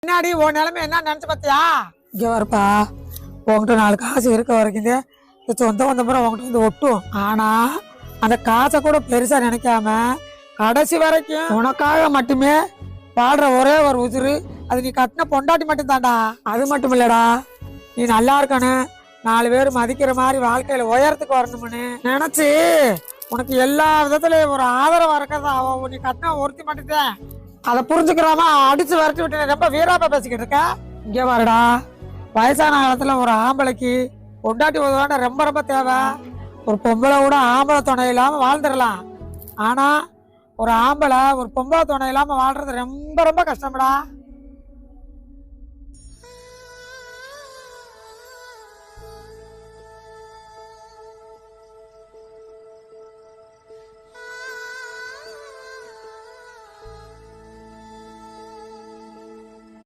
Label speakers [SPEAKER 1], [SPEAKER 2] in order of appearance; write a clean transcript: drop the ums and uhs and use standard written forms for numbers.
[SPEAKER 1] பின்னாடி உன் நிலைமை என்ன நினைச்சு பார்த்தியா? இங்க வரப்பா, உங்ககிட்ட 4 காசு இருக்க வரைக்கும் சொந்த வந்த முறை உங்ககிட்ட வந்து ஒட்டும். ஆனா அந்த காசை கூட பெருசா நினைக்காம கடைசி வரைக்கும் உனக்காக மட்டுமே வாழ்ற ஒரே ஒரு உசுறு அது நீ கட்டின பொண்டாட்டி மட்டும் தான்டா. அது மட்டும் இல்லடா, நீ நல்லா இருக்கணும், 4 பேர் மதிக்கிற மாதிரி வாழ்க்கையில உயரத்துக்கு வரணும்னு நினைச்சு உனக்கு எல்லா விதத்துலயும் ஒரு ஆதரவா இருக்கதா நீ கட்டின ஒருத்தி மட்டும்தான். அதை புரிஞ்சுக்கிறாம அடிச்சு விரட்டி விட்டு ரொம்ப வீராப்பா பேசிக்கிட்டு இருக்க. இங்கே வரடா, வயசான காலத்துல ஒரு ஆம்பளைக்கு பொண்டாட்டி உதவாண்ட ரொம்ப ரொம்ப தேவை. ஒரு பொம்பளை கூட ஆம்பளை துணை இல்லாம வாழ்ந்துடலாம். ஆனா ஒரு ஆம்பளை ஒரு பொம்பளை துணை இல்லாம வாழ்றது ரொம்ப ரொம்ப கஷ்டம்டா.